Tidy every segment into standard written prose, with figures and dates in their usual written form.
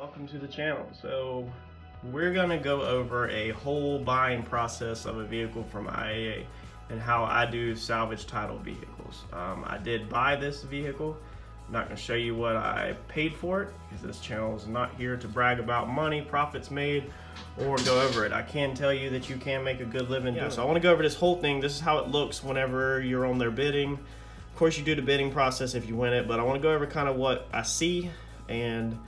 Welcome to the channel. So we're gonna go over a whole buying process of a vehicle from IAA and how I do salvage title vehicles. I did buy this vehicle. I'm not gonna show you what I paid for it because this channel is not here to brag about money, profits made, or go over it. I can tell you that you can make a good living. So I wanna go over this whole thing. This is how it looks whenever you're on their bidding. Of course you do the bidding process if you win it, but I wanna go over kind of what I see and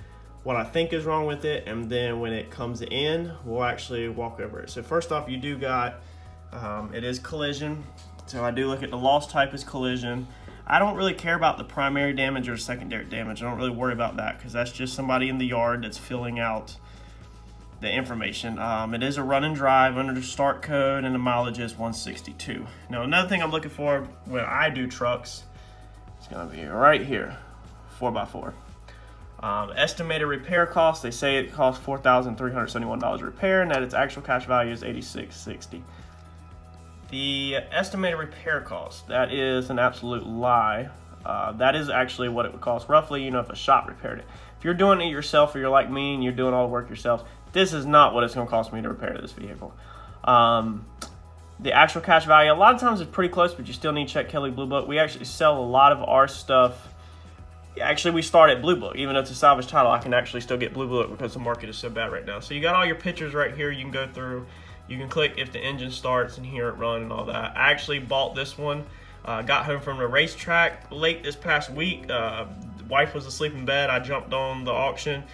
what I think is wrong with it, and then when it comes in, we'll actually walk over it. So first off, you do got, it is collision. So I do look at the loss type as collision. I don't really care about the primary damage or secondary damage. I don't really worry about that because that's just somebody in the yard that's filling out the information. It is a run and drive under the start code, and the mileage is 162. Now another thing I'm looking for when I do trucks, it's gonna be right here, 4x4. Estimated repair cost, they say it costs $4,371 to repair, and that its actual cash value is $86.60. The estimated repair cost, that is an absolute lie. That is actually what it would cost roughly, you know, if a shop repaired it. If you're doing it yourself, or you're like me and you're doing all the work yourself, this is not what it's going to cost me to repair this vehicle. The actual cash value, a lot of times it's pretty close, but you still need to check Kelley Blue Book. We actually sell a lot of our stuff. Actually, we start at Blue Book. Even though it's a salvage title, I can actually still get Blue Book because the market is so bad right now. So you got all your pictures right here you can go through. You can click if the engine starts and hear it run and all that. I actually bought this one. Got home from the racetrack late this past week. The wife was asleep in bed. I jumped on the auction.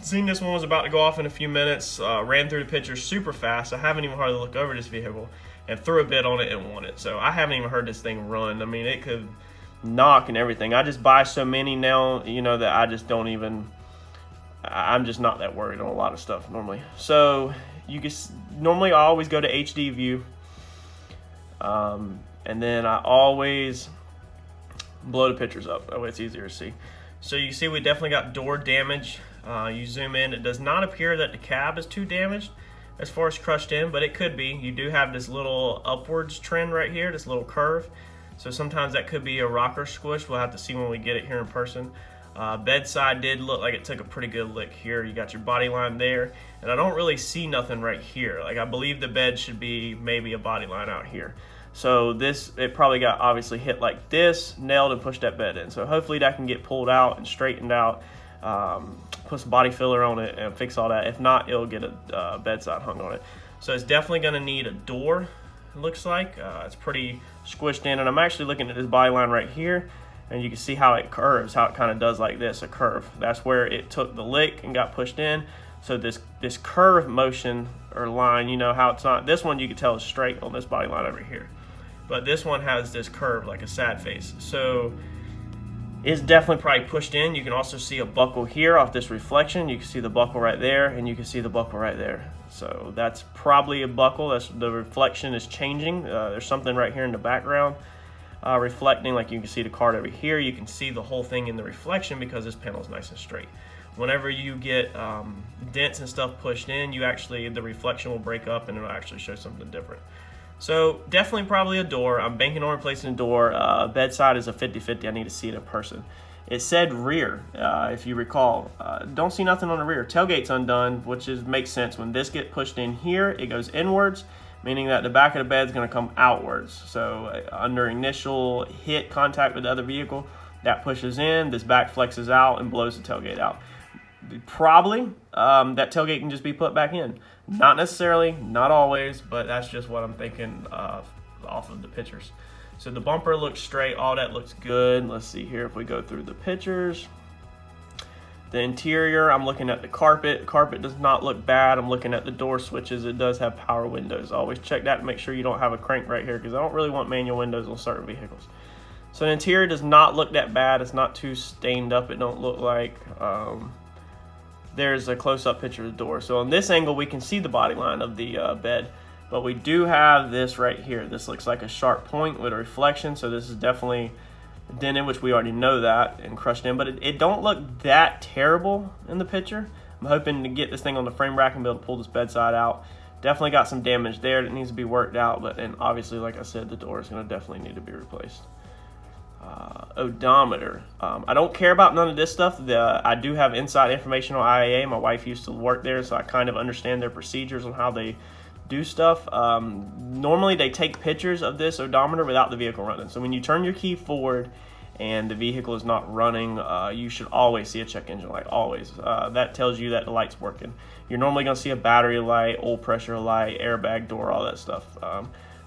Seen this one was about to go off in a few minutes. Ran through the pictures super fast. I haven't even hardly looked over this vehicle and threw a bid on it and won it. So I haven't even heard this thing run. I mean, it could knock and everything. I just buy so many now, you know, that I just don't even, I'm just not that worried on a lot of stuff normally. So you can, normally I always go to HD view, and then I always blow the pictures up, that way it's easier to see. So you see we definitely got door damage. You zoom in, it does not appear that the cab is too damaged as far as crushed in, but it could be. You do have this little upwards trend right here, this little curve. So sometimes that could be a rocker squish. We'll have to see when we get it here in person. Bedside did look like it took a pretty good lick here. You got your body line there, and I don't really see nothing right here. Like, I believe the bed should be maybe a body line out here. So this, it probably got obviously hit like this, nailed and pushed that bed in. So hopefully that can get pulled out and straightened out, put some body filler on it and fix all that. If not, it'll get a bedside hung on it. So it's definitely gonna need a door. It looks like it's pretty squished in, and I'm actually looking at this body line right here, and you can see how it curves, how it kind of does like this, a curve. That's where it took the lick and got pushed in. So this curve motion or line, you know how it's not, this one you can tell is straight on this body line over here, but this one has this curve like a sad face. So it's definitely probably pushed in. You can also see a buckle here off this reflection. You can see the buckle right there, and you can see the buckle right there. So that's probably a buckle. That's, the reflection is changing. There's something right here in the background reflecting, like you can see the card over here. You can see the whole thing in the reflection because this panel is nice and straight. Whenever you get dents and stuff pushed in, you actually, the reflection will break up and it'll actually show something different. So definitely probably a door. I'm banking on replacing a door. Bedside is a 50-50. I need to see it in person. It said rear, if you recall. Don't see nothing on the rear. Tailgate's undone, which makes sense. When this gets pushed in here, it goes inwards, meaning that the back of the bed is going to come outwards. So under initial hit contact with the other vehicle, that pushes in, this back flexes out and blows the tailgate out. Probably that tailgate can just be put back in. Not necessarily, not always, but that's just what I'm thinking off of the pictures. So the bumper looks straight, all that looks good. Let's see here if we go through the pictures. The interior, I'm looking at the carpet. Carpet does not look bad. I'm looking at the door switches. It does have power windows. Always check that to make sure you don't have a crank right here because I don't really want manual windows on certain vehicles. So the interior does not look that bad. It's not too stained up, it don't look like. There's a close-up picture of the door. So on this angle, we can see the body line of the bed. But we do have this right here. This looks like a sharp point with a reflection. So this is definitely dented, which we already know that, and crushed in. But it don't look that terrible in the picture. I'm hoping to get this thing on the frame rack and be able to pull this bedside out. Definitely got some damage there that needs to be worked out. But and obviously, like I said, the door is going to definitely need to be replaced. Odometer. I don't care about none of this stuff. I do have inside information on IAA. My wife used to work there, so I kind of understand their procedures on how they do stuff. Normally they take pictures of this odometer without the vehicle running. So when you turn your key forward and the vehicle is not running, you should always see a check engine light, always. That tells you that the light's working. You're normally gonna see a battery light, oil pressure light, airbag door, all that stuff.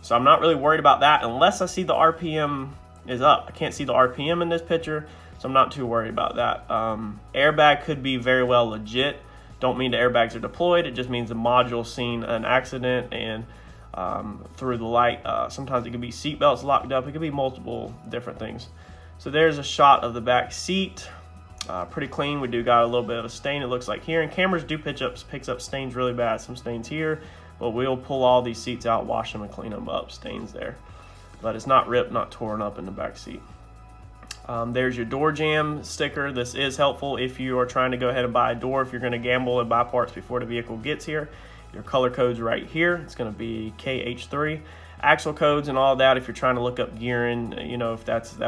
So I'm not really worried about that unless I see the RPM is up. I can't see the RPM in this picture, so I'm not too worried about that. Airbag could be very well legit. Don't mean the airbags are deployed. It just means the module's seen an accident and through the light. Sometimes it could be seat belts locked up. It could be multiple different things. So there's a shot of the back seat. Pretty clean. We do got a little bit of a stain, it looks like here. And cameras do picks up stains really bad. Some stains here, but we'll pull all these seats out, wash them, and clean them up. Stains there. But it's not ripped, not torn up in the back seat. There's your door jamb sticker. This is helpful if you are trying to go ahead and buy a door. If you're going to gamble and buy parts before the vehicle gets here, your color code's right here. It's going to be KH3. Axle codes and all that if you're trying to look up gearing, you know, if that's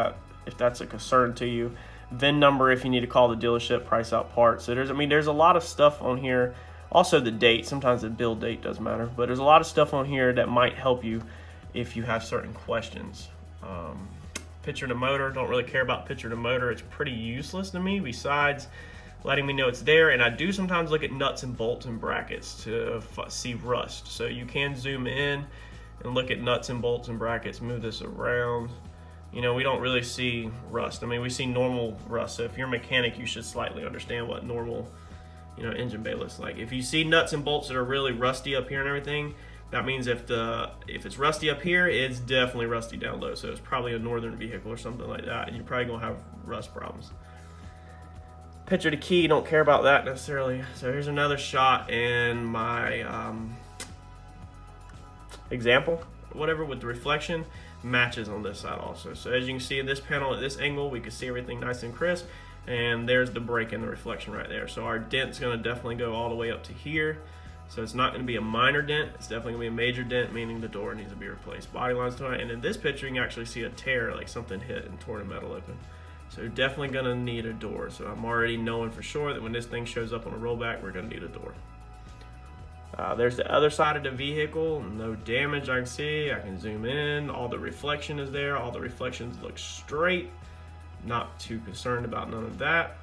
a concern to you. VIN number if you need to call the dealership, price out parts. So there's a lot of stuff on here. Also the date. Sometimes the build date does matter, but there's a lot of stuff on here that might help you if you have certain questions. Picture the motor. Don't really care about picture the motor. It's pretty useless to me besides letting me know it's there. And I do sometimes look at nuts and bolts and brackets to see rust. So you can zoom in and look at nuts and bolts and brackets. Move this around. You know, we don't really see rust. I mean, we see normal rust. So if you're a mechanic, you should slightly understand what normal, you know, engine bay looks like. If you see nuts and bolts that are really rusty up here and everything, that means if it's rusty up here, it's definitely rusty down low. So it's probably a northern vehicle or something like that, and you're probably gonna have rust problems. Picture the key, don't care about that necessarily. So here's another shot in my example, whatever, with the reflection matches on this side also. So as you can see in this panel at this angle, we can see everything nice and crisp, and there's the break in the reflection right there. So our dent's gonna definitely go all the way up to here. So it's not going to be a minor dent, it's definitely going to be a major dent, meaning the door needs to be replaced. Body lines to it, and in this picture you can actually see a tear, like something hit and tore the metal open. So you're definitely going to need a door. So I'm already knowing for sure that when this thing shows up on a rollback, we're going to need a door. There's the other side of the vehicle, no damage I can see. I can zoom in, all the reflection is there, all the reflections look straight. Not too concerned about none of that.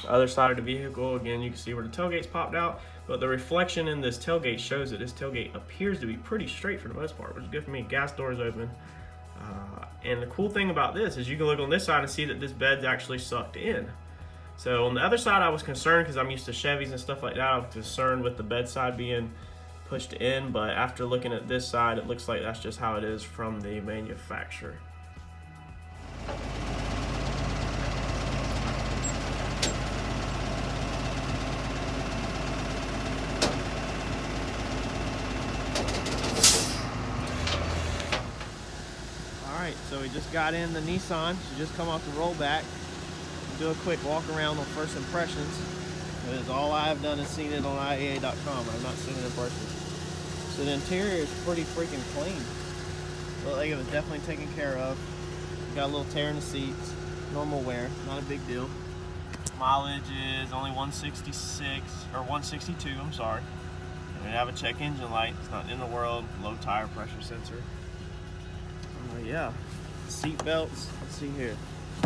Other side of the vehicle, again, you can see where the tailgate's popped out, but the reflection in this tailgate shows that this tailgate appears to be pretty straight for the most part, which is good for me. Gas door's open. And the cool thing about this is you can look on this side and see that this bed's actually sucked in. So on the other side, I was concerned because I'm used to Chevys and stuff like that. I was concerned with the bed side being pushed in, but after looking at this side, it looks like that's just how it is from the manufacturer. So we just got in the Nissan. She just come off the rollback. Do a quick walk around on first impressions. Because all I've done is seen it on IAA.com. I've not seen it in person. So the interior is pretty freaking clean. Looked like it was definitely taken care of. Got a little tear in the seats. Normal wear, not a big deal. Mileage is only 166 or 162. I'm sorry. And we have a check engine light. It's not in the world. Low tire pressure sensor. Yeah. Seat belts, let's see here.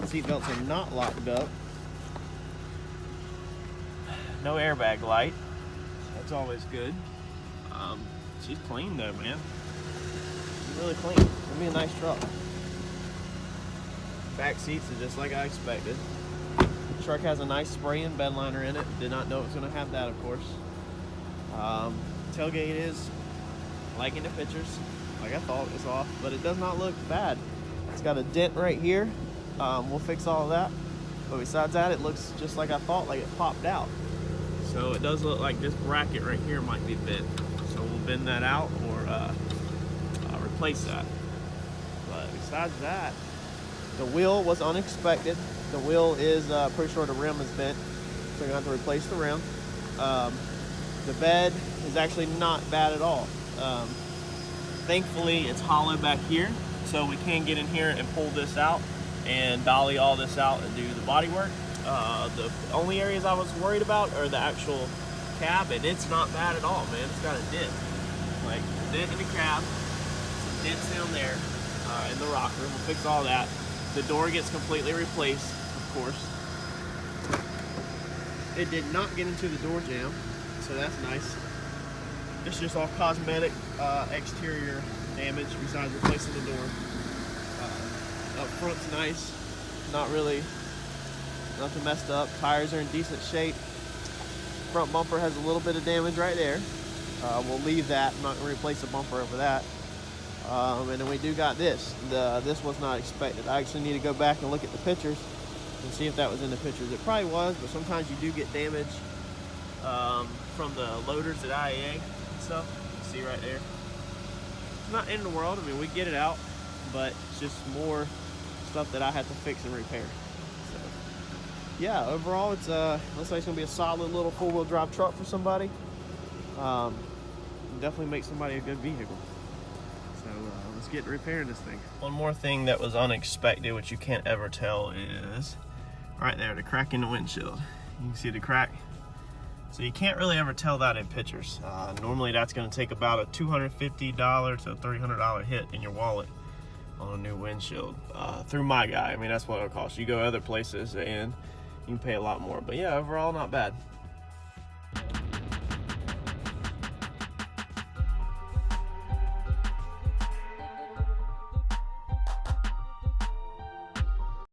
Seat belts are not locked up. No airbag light. That's always good. She's clean though, man. She's really clean. It'll be a nice truck. Back seats are just like I expected. The truck has a nice spray-in bed liner in it. Did not know it was going to have that, of course. Tailgate is like in the pictures. Like I thought it was off, but it does not look bad. It's got a dent right here. We'll fix all of that. But besides that, it looks just like I thought, like it popped out. So it does look like this bracket right here might be bent. So we'll bend that out or replace that. But besides that, the wheel was unexpected. The wheel is pretty sure the rim is bent, so you're gonna have to replace the rim. The bed is actually not bad at all. Thankfully, it's hollow back here, so we can get in here and pull this out and dolly all this out and do the body work. The only areas I was worried about are the actual cab, and it's not bad at all, man. It's got a dent, like a dent in the cab, some dents down there in the rocker. We'll fix all that. The door gets completely replaced, of course. It did not get into the door jamb, so that's nice. It's just all cosmetic exterior damage besides replacing the door. Up front's nice, not really, nothing messed up. Tires are in decent shape. Front bumper has a little bit of damage right there. We'll leave that. I'm not going to replace the bumper over that. And then we do got this. This was not expected. I actually need to go back and look at the pictures and see if that was in the pictures. It probably was, but sometimes you do get damage from the loaders at IAA and stuff. You see right there. It's not in the world. I mean, we get it out, but it's just more stuff that I have to fix and repair. So, yeah, overall, it's looks like it's gonna be a solid little four-wheel drive truck for somebody. Definitely make somebody a good vehicle. So let's get repairing this thing. One more thing that was unexpected, which you can't ever tell, is right there, the crack in the windshield. You can see the crack. So you can't really ever tell that in pictures. Normally that's gonna take about a $250 to $300 hit in your wallet on a new windshield. Through my guy, I mean, that's what it'll cost. You go other places and you can pay a lot more. But yeah, overall, not bad.